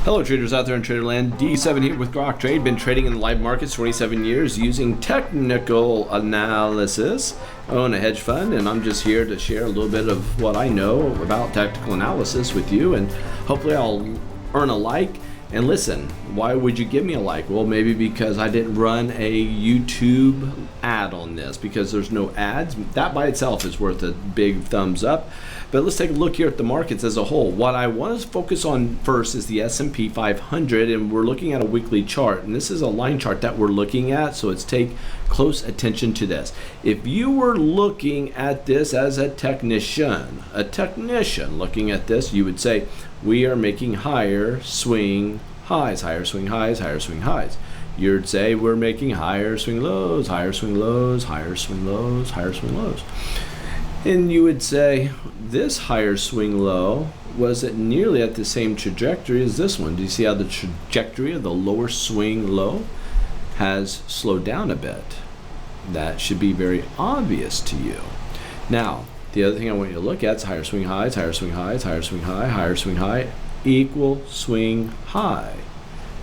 Hello traders out there in Traderland, D7 here with Grok Trade. Been trading in the live markets 27 years using technical analysis. I own a hedge fund and I'm just here to share a little bit of what I know about technical analysis with you, and hopefully I'll earn a like. And listen, why would you give me a like? Well, maybe because I didn't run a YouTube ad on this, because there's no ads. That by itself is worth a big thumbs up. But let's take a look here at the markets as a whole. What I want to focus on first is the S&P 500, and we're looking at a weekly chart. And this is a line chart that we're looking at, so let's take close attention to this. If you were looking at this as a technician looking at this, you would say, we are making higher swing highs, higher swing highs, higher swing highs. You'd say we're making higher swing lows, higher swing lows, higher swing lows, higher swing lows. And you would say this higher swing low wasn't nearly at the same trajectory as this one. Do you see how the trajectory of the lower swing low has slowed down a bit? That should be very obvious to you. Now, the other thing I want you to look at is higher swing highs, higher swing highs, higher swing high, higher swing high, equal swing high.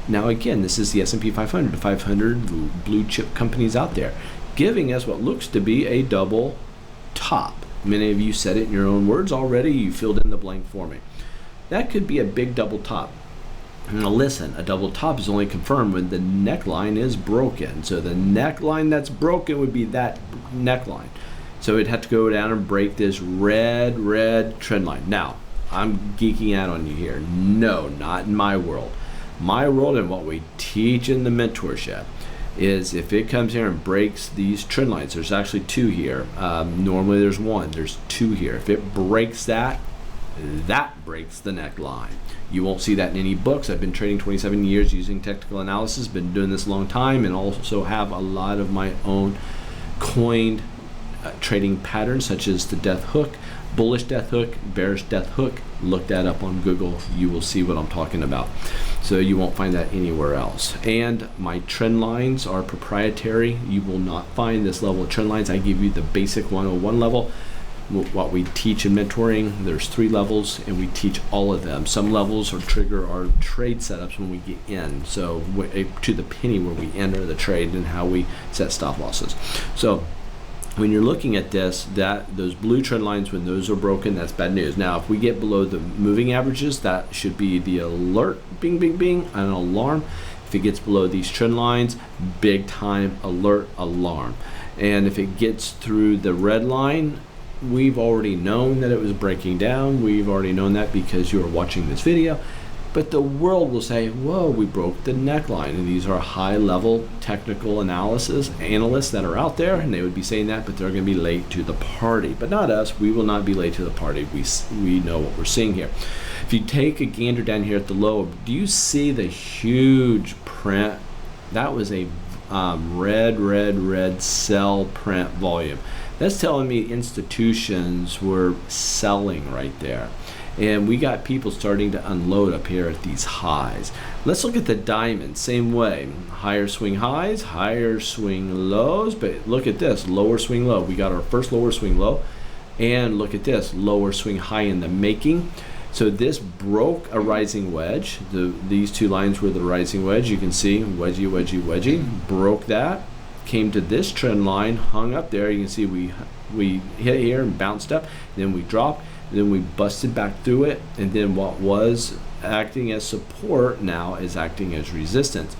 Now again, this is the S&P 500, the 500 blue chip companies out there, giving us what looks to be a double top. Many of you said it in your own words already. You filled in the blank for me. That could be a big double top. Now listen, a double top is only confirmed when the neckline is broken. So the neckline that's broken would be that neckline. So it'd have to go down and break this red trend line. Now, I'm geeking out on you here. No, not in my world. My world and what we teach in the mentorship is if it comes here and breaks these trend lines, there's actually two here. Normally there's one, there's two here. If it breaks that, that breaks the neckline. You won't see that in any books. I've been trading 27 years using technical analysis, been doing this a long time, and also have a lot of my own coined trading patterns, such as the death hook, bullish death hook, bearish death hook. Look that up on Google. You will see what I'm talking about. So you won't find that anywhere else. And my trend lines are proprietary. You will not find this level of trend lines. I give you the basic 101 level. What we teach in mentoring, there's 3 levels, and we teach all of them. Some levels will trigger our trade setups when we get in, so to the penny where we enter the trade and how we set stop losses. So when you're looking at this, those blue trend lines, when those are broken, that's bad news. Now, if we get below the moving averages, that should be the alert, bing, bing, bing, an alarm. If it gets below these trend lines, big time alert, alarm. And if it gets through the red line, we've already known that it was breaking down. We've already known that because you are watching this video. But the world will say, whoa, we broke the neckline. And these are high-level technical analysis analysts that are out there, and they would be saying that, but they're going to be late to the party. But not us. We will not be late to the party. We know what we're seeing here. If you take a gander down here at the low, do you see the huge print? That was a red sell print volume. That's telling me institutions were selling right there. And we got people starting to unload up here at these highs. Let's look at the diamond, same way. Higher swing highs, higher swing lows, but look at this, lower swing low. We got our first lower swing low, and look at this, lower swing high in the making. So this broke a rising wedge. These two lines were the rising wedge. You can see wedgie, wedgie, wedgie, broke that, came to this trend line, hung up there. You can see we hit here and bounced up, then we dropped. Then we busted back through it, and then what was acting as support now is acting as resistance.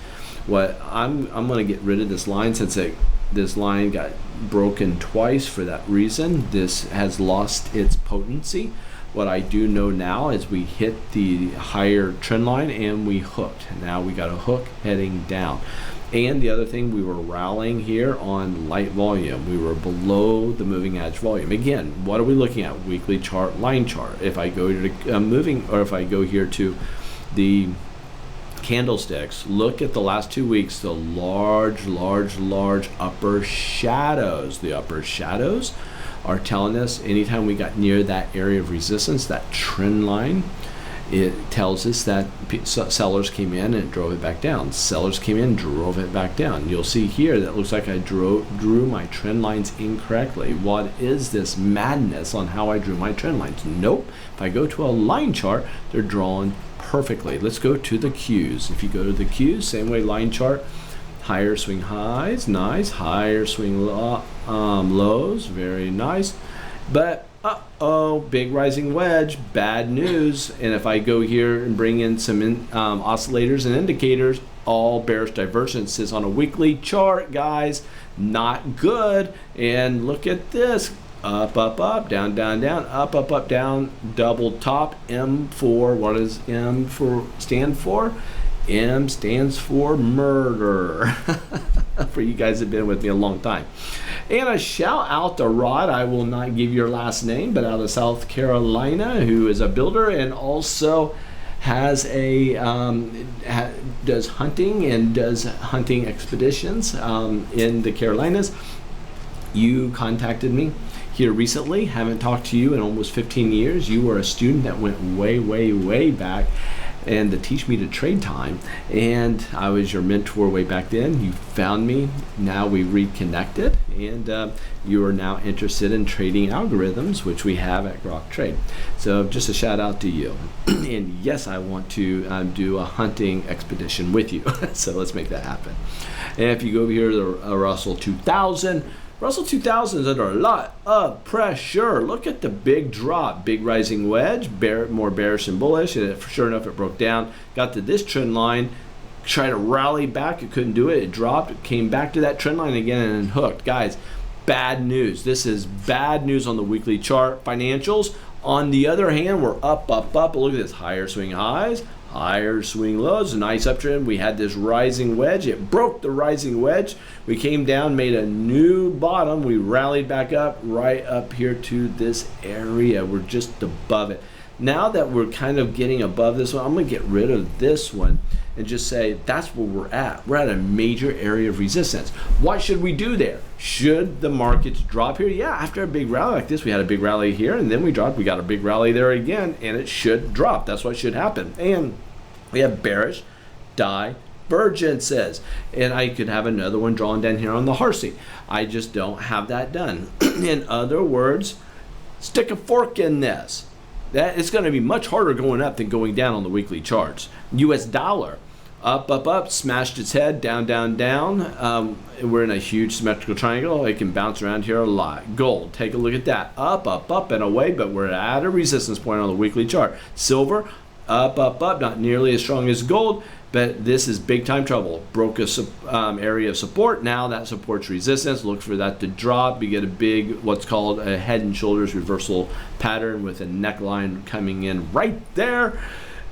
What I'm going to get rid of this line, since this line got broken twice for that reason. This has lost its potency. What I do know now is we hit the higher trend line and we hooked. Now we got a hook heading down. And the other thing, we were rallying here on light volume. We were below the moving average volume. Again, what are we looking at? Weekly chart, line chart. If I go to if I go here to the candlesticks, look at the last 2 weeks, the large upper shadows. The upper shadows are telling us anytime we got near that area of resistance, that trend line, it tells us that sellers came in and drove it back down. Sellers came in, drove it back down. You'll see here that looks like I drew my trend lines incorrectly. What is this madness on how I drew my trend lines? Nope. If I go to a line chart, they're drawn perfectly. Let's go to the Qs. If you go to the Qs, same way, line chart, higher swing highs, nice. Higher swing lows, very nice. But big rising wedge, bad news. And if I go here and bring in some oscillators and indicators, all bearish divergences on a weekly chart, guys, not good. And look at this, up, up, up, down, down, down, up, up, up, down, double top, M4. What does M stand for? M stands for murder. For you guys that have been with me a long time. And a shout out to Rod, I will not give your last name, but out of South Carolina, who is a builder and also has a does hunting and does hunting expeditions in the Carolinas. You contacted me here recently. Haven't talked to you in almost 15 years. You were a student that went way, way, way back and to teach me to trade time, and I was your mentor way back then. You found me, now we reconnected, and you are now interested in trading algorithms, which we have at Grok Trade. So just a shout out to you. And yes, I want to do a hunting expedition with you. So let's make that happen. And if you go over here to the Russell 2000, Russell 2000 is under a lot of pressure. Look at the big drop, big rising wedge, more bearish and bullish, and sure enough, it broke down, got to this trend line, tried to rally back, it couldn't do it, it dropped, it came back to that trend line again and hooked. Guys, bad news. This is bad news on the weekly chart. Financials, on the other hand, we're up, up, up. Look at this, higher swing highs, higher swing lows, a nice uptrend. We had this rising wedge. It broke the rising wedge. We came down, made a new bottom. We rallied back up right up here to this area. We're just above it. Now that we're kind of getting above this one, I'm going to get rid of this one and just say that's where we're at. We're at a major area of resistance. What should we do there? Should the markets drop here? Yeah, after a big rally like this, we had a big rally here and then we dropped. We got a big rally there again, and it should drop. That's what should happen. And we have bearish divergences. And I could have another one drawn down here on the Harsey. I just don't have that done. In other words, stick a fork in this. That it's going to be much harder going up than going down on the weekly charts. US dollar, up, up, up, smashed its head, down, down, down. We're in a huge symmetrical triangle. It can bounce around here a lot. Gold, take a look at that. Up, up, up, and away, but we're at a resistance point on the weekly chart. Silver, up, up, up, not nearly as strong as gold, but this is big time trouble. Broke a area of support. Now that supports resistance. Look for that to drop. You get a big, what's called a head and shoulders reversal pattern with a neckline coming in right there.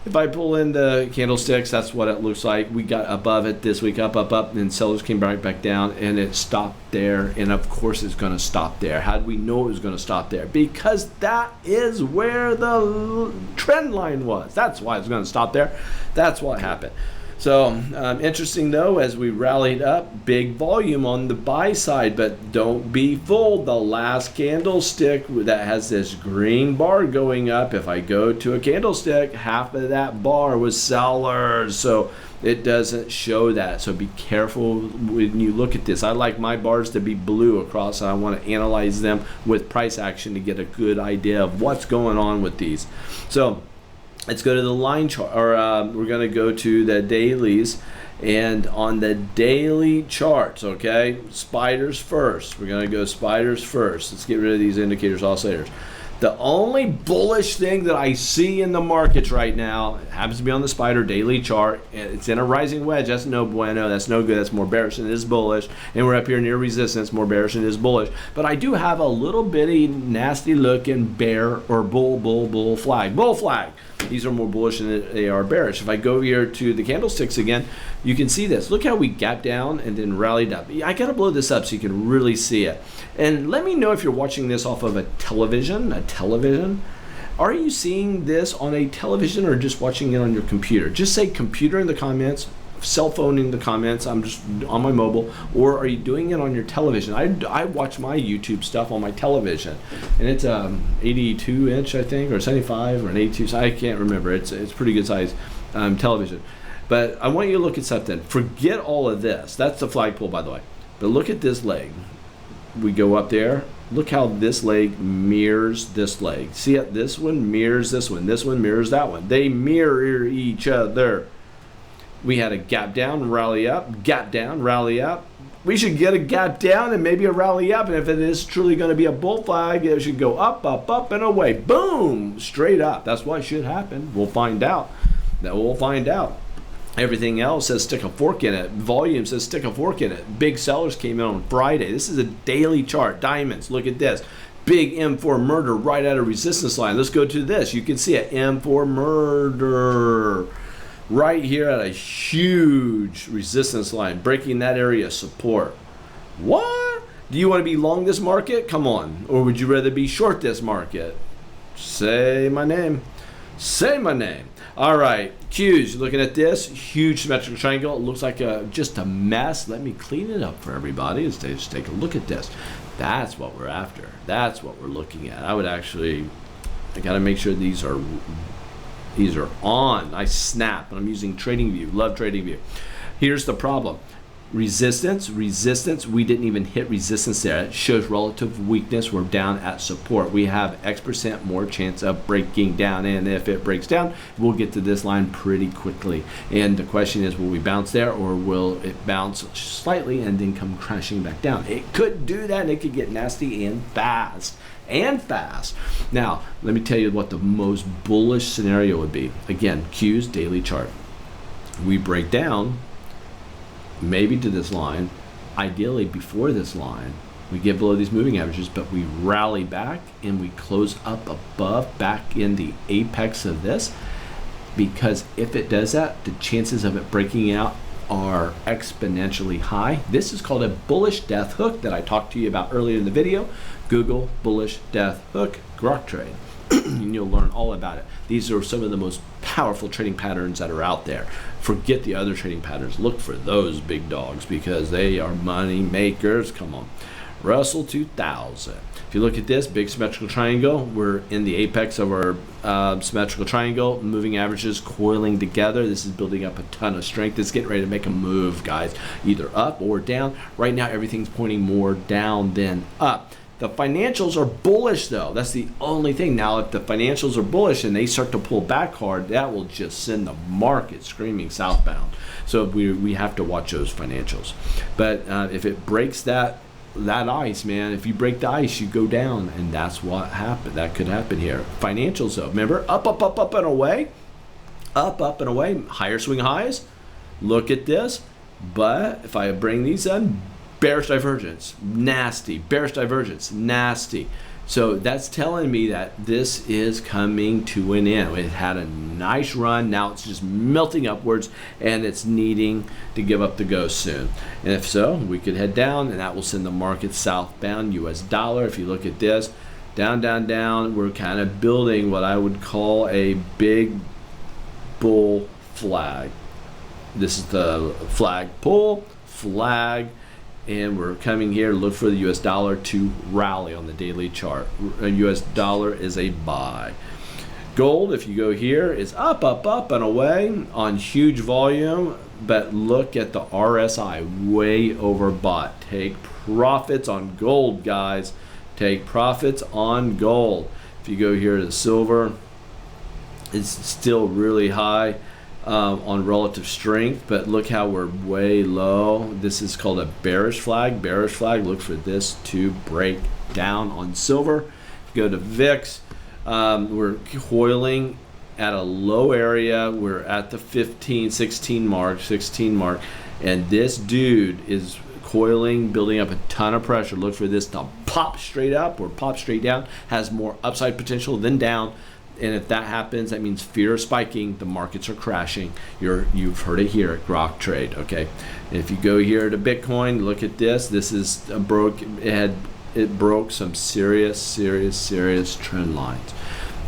If I pull in the candlesticks, that's what it looks like. We got above it this week, up, up, up, and sellers came right back down, and it stopped there. And of course, it's going to stop there. How did we know it was going to stop there? Because that is where the trend line was. That's why it's going to stop there. That's what happened. So interesting though, as we rallied up, big volume on the buy side, but don't be fooled. The last candlestick that has this green bar going up, if I go to a candlestick, half of that bar was sellers. So it doesn't show that. So be careful when you look at this. I like my bars to be blue across. I want to analyze them with price action to get a good idea of what's going on with these. So let's go to the line chart, or we're going to go to the dailies. And on the daily charts, okay, spiders first. We're going to go spiders first. Let's get rid of these indicators, oscillators. The only bullish thing that I see in the markets right now happens to be on the spider daily chart. It's in a rising wedge. That's no bueno. That's no good. That's more bearish than it is bullish. And we're up here near resistance, more bearish than it is bullish. But I do have a little bitty nasty looking bear or bull flag. Bull flag. These are more bullish than they are bearish. If I go here to the candlesticks again, you can see this. Look how we gapped down and then rallied up. I gotta blow this up so you can really see it. And let me know if you're watching this off of a television. Are you seeing this on a television or just watching it on your computer? Just say computer in the comments, cell phone in the comments. I'm just on my mobile. Or are you doing it on your television? I watch my YouTube stuff on my television, and it's 82 inch, I think, or 75 or an 82. So I can't remember. It's pretty good size television. But I want you to look at something. Forget all of this. That's the flagpole, by the way. But look at this leg. We go up there, Look how this leg mirrors this leg. See it? This one mirrors this one. This one mirrors that one. They mirror each other. We had a gap down, rally up, gap down, rally up. We should get a gap down and maybe a rally up. And if it is truly going to be a bull flag, it should go up, up, up, and away. Boom! Straight up. That's what should happen. We'll find out. We'll find out. Everything else says stick a fork in it. Volume says stick a fork in it. Big sellers came in on Friday. This is a daily chart. Diamonds, look at this. Big M4 murder right at a resistance line. Let's go to this. You can see it. M4 murder right here at a huge resistance line. Breaking that area of support. What? Do you want to be long this market? Come on. Or would you rather be short this market? Say my name. Say my name. All right, Qs, looking at this huge symmetrical triangle. It looks like just a mess. Let me clean it up for everybody. Let's just take a look at this. That's what we're after. That's what we're looking at. I got to make sure these are on. I snap, and I'm using TradingView. Love TradingView. Here's the problem. Resistance, we didn't even hit resistance there. It shows relative weakness. We're down at support. We have X% more chance of breaking down, and if it breaks down, we'll get to this line pretty quickly. And the question is, will we bounce there, or will it bounce slightly and then come crashing back down? It could do that, and it could get nasty and fast. Now, let me tell you what the most bullish scenario would be. Again, Q's daily chart. We break down maybe to this line, ideally before this line. We get below these moving averages, but we rally back and we close up above, back in the apex of this, because if it does that, the chances of it breaking out are exponentially high. This is called a bullish death hook that I talked to you about earlier in the video. Google bullish death hook Grok trade and you'll learn all about it. These are some of the most powerful trading patterns that are out there. Forget the other trading patterns. Look for those big dogs because they are money makers. Come on. Russell 2000. If you look at this big symmetrical triangle, we're in the apex of our symmetrical triangle. Moving averages coiling together. This is building up a ton of strength. It's getting ready to make a move, guys, either up or down. Right now, everything's pointing more down than up. The financials are bullish, though. That's the only thing. Now, if the financials are bullish and they start to pull back hard, that will just send the market screaming southbound. So we have to watch those financials. But if it breaks that ice, man, if you break the ice, you go down, and that's what happened. That could happen here. Financials, though, remember, up, up, up, up, and away. Up, up, and away. Higher swing highs. Look at this. But if I bring these in, bearish divergence, nasty. Bearish divergence, nasty. So that's telling me that this is coming to an end. It had a nice run. Now it's just melting upwards, and it's needing to give up the ghost soon. And if so, we could head down, and that will send the market southbound. US dollar, if you look at this, down, down, down. We're kind of building what I would call a big bull flag. This is the flag pull, flag, and we're coming here to look for the US dollar to rally on the daily chart. US dollar is a buy. Gold, if you go here, is up, up, up, and away on huge volume, but look at the RSI, way overbought. Take profits on gold, guys. Take profits on gold. If you go here to silver, it's still really high on relative strength, but look how we're way low. This is called a bearish flag. Bearish flag, look for this to break down on silver. Go to VIX, we're coiling at a low area. We're at the 16 mark, and this dude is coiling, building up a ton of pressure. Look for this to pop straight up or pop straight down. Has more upside potential than down. And if that happens, that means fear of spiking. The markets are crashing. You've heard it here at Grok Trade. Okay. And if you go here to Bitcoin, look at this. This is a it broke some serious trend lines,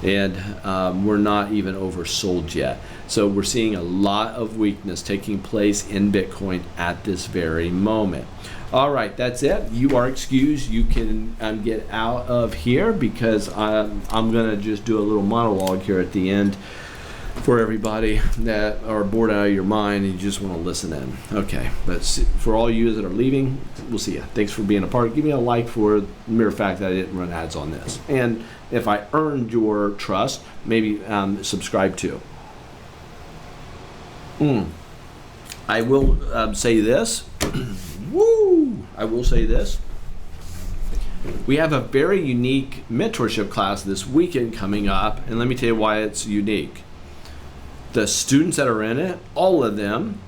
and we're not even oversold yet. So we're seeing a lot of weakness taking place in Bitcoin at this very moment. All right, that's it. You are excused. You can get out of here because I'm going to just do a little monologue here at the end for everybody that are bored out of your mind and you just want to listen in. Okay, but for all you that are leaving, we'll see you. Thanks for being a part. Give me a like for the mere fact that I didn't run ads on this. And if I earned your trust, maybe subscribe too. I will say this. Woo! I will say this. We have a very unique mentorship class this weekend coming up, and let me tell you why it's unique. The students that are in it, all of them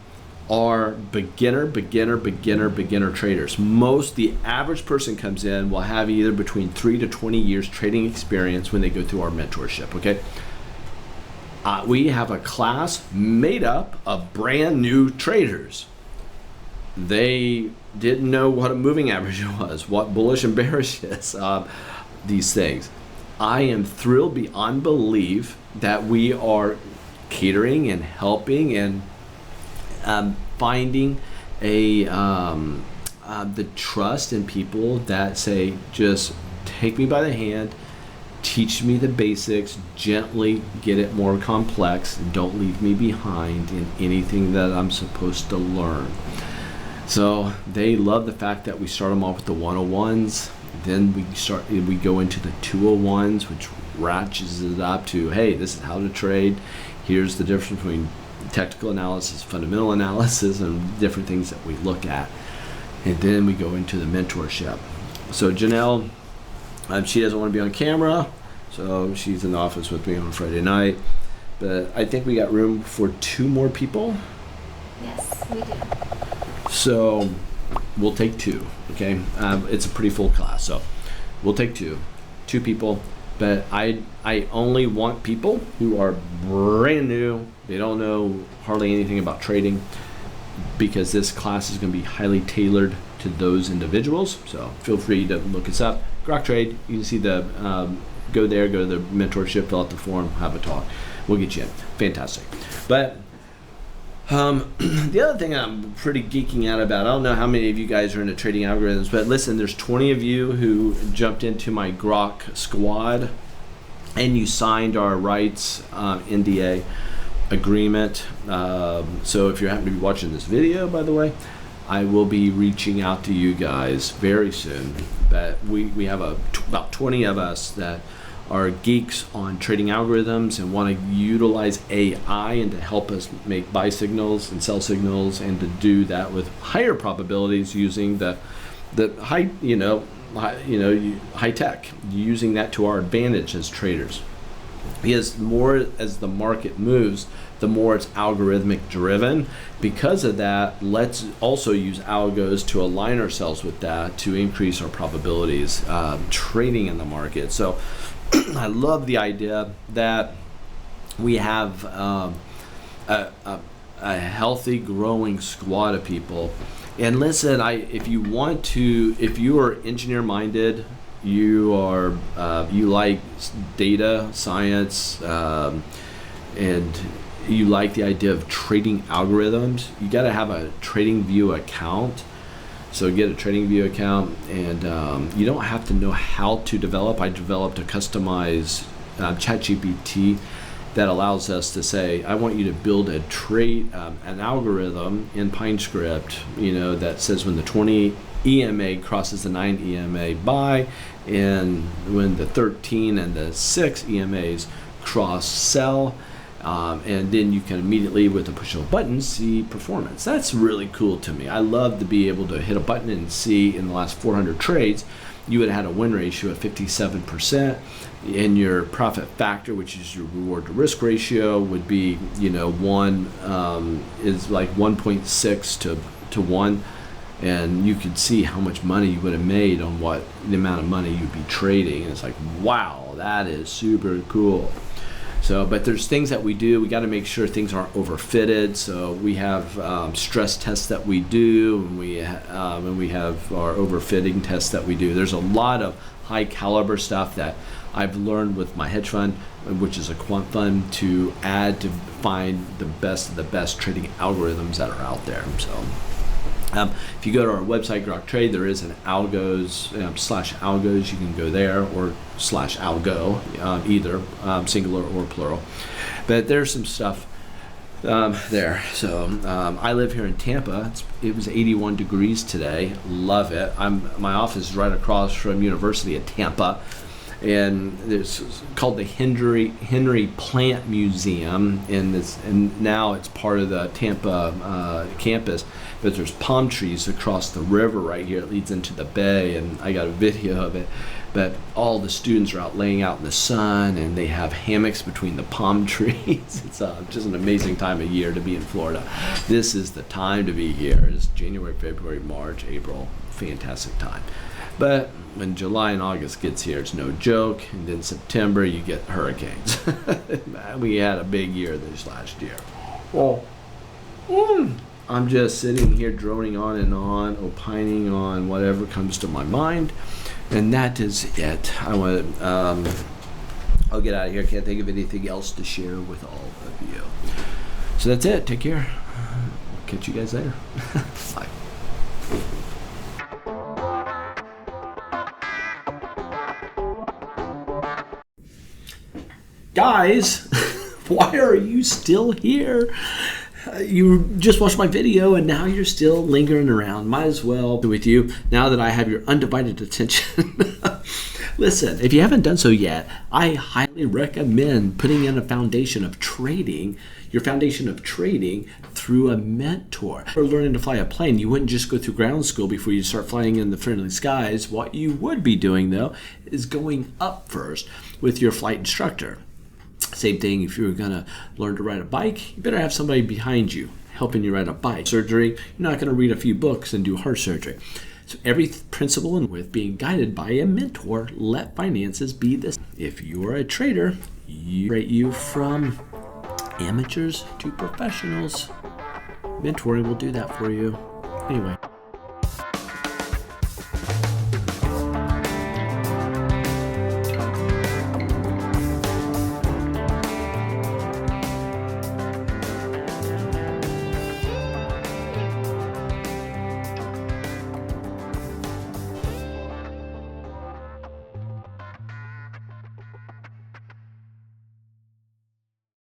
are beginner traders. The average person comes in will have either between 3 to 20 years trading experience when they go through our mentorship, okay? We have a class made up of brand new traders. They didn't know what a moving average was, what bullish and bearish is, these things. I am thrilled beyond belief that we are catering and helping and finding the trust in people that say, just take me by the hand, teach me the basics, gently get it more complex, and don't leave me behind in anything that I'm supposed to learn. So they love the fact that we start them off with the 101s, then we go into the 201s, which ratchets it up to, hey, this is how to trade. Here's the difference between technical analysis, fundamental analysis, and different things that we look at. And then we go into the mentorship. So Janelle, she doesn't want to be on camera, so she's in the office with me on Friday night. But I think we got room for 2 more people. Yes, we do. So we'll take 2, okay? It's a pretty full class, so we'll take 2 people. But I only want people who are brand new. They don't know hardly anything about trading, because this class is going to be highly tailored to those individuals. So feel free to look us up. Grok Trade, you can see the, go there, go to the mentorship, fill out the form, have a talk. We'll get you in. Fantastic. But the other thing I'm pretty geeking out about, I don't know how many of you guys are into trading algorithms, but listen, there's 20 of you who jumped into my Grok squad and you signed our rights NDA agreement. So if you happen to be watching this video, by the way, I will be reaching out to you guys very soon. But we have about 20 of us that are geeks on trading algorithms and want to utilize AI and to help us make buy signals and sell signals, and to do that with higher probabilities using the high tech, using that to our advantage as traders. Because the more as the market moves, the more it's algorithmic driven. Because of that, let's also use algos to align ourselves with that to increase our probabilities trading in the market. So I love the idea that we have a healthy, growing squad of people. And listen, if you are engineer-minded, you like data science, and you like the idea of trading algorithms, you got to have a TradingView account. So get a TradingView account, and you don't have to know how to develop. I developed a customized ChatGPT that allows us to say, I want you to build an algorithm in PineScript, that says when the 20 EMA crosses the 9 EMA buy, and when the 13 and the 6 EMAs cross sell. And then you can immediately, with the push of a button, see performance. That's really cool to me. I love to be able to hit a button and see in the last 400 trades, you would have had a win ratio of 57%, and your profit factor, which is your reward to risk ratio, would be, one is like 1.6 to 1. And you could see how much money you would have made on the amount of money you'd be trading. And it's like, wow, that is super cool. So, but there's things that we do. We got to make sure things aren't overfitted. So we have stress tests that we do, and we have our overfitting tests that we do. There's a lot of high caliber stuff that I've learned with my hedge fund, which is a quant fund, to add to find the best of the best trading algorithms that are out there. So If you go to our website, Grok Trade, there is an algos /algos. You can go there, or /algo, either singular or plural. But there's some stuff there. So I live here in Tampa. It was 81 degrees today. Love it. My office is right across from University of Tampa, and it's called the Henry Plant Museum, and now it's part of the Tampa campus. But there's palm trees across the river right here. It leads into the bay, and I got a video of it. But all the students are out laying out in the sun, and they have hammocks between the palm trees. It's just an amazing time of year to be in Florida. This is the time to be here. It's January, February, March, April. Fantastic time. But when July and August gets here, it's no joke. And then September, you get hurricanes. We had a big year this last year. Well, I'm just sitting here droning on and on, opining on whatever comes to my mind. And that is it. I'll get out of here. Can't think of anything else to share with all of you. So that's it. Take care. Catch you guys later. Bye. Guys, why are you still here? You just watched my video and now you're still lingering around. Might as well be with you now that I have your undivided attention. Listen, if you haven't done so yet, I highly recommend putting in a foundation of trading, your foundation of trading through a mentor. For learning to fly a plane, you wouldn't just go through ground school before you start flying in the friendly skies. What you would be doing, though, is going up first with your flight instructor. Same thing if you're going to learn to ride a bike, you better have somebody behind you helping you ride a bike. Surgery, you're not going to read a few books and do heart surgery. So every principle and with being guided by a mentor, let finances be this. If you're a trader, you rate you from amateurs to professionals. Mentoring will do that for you. Anyway.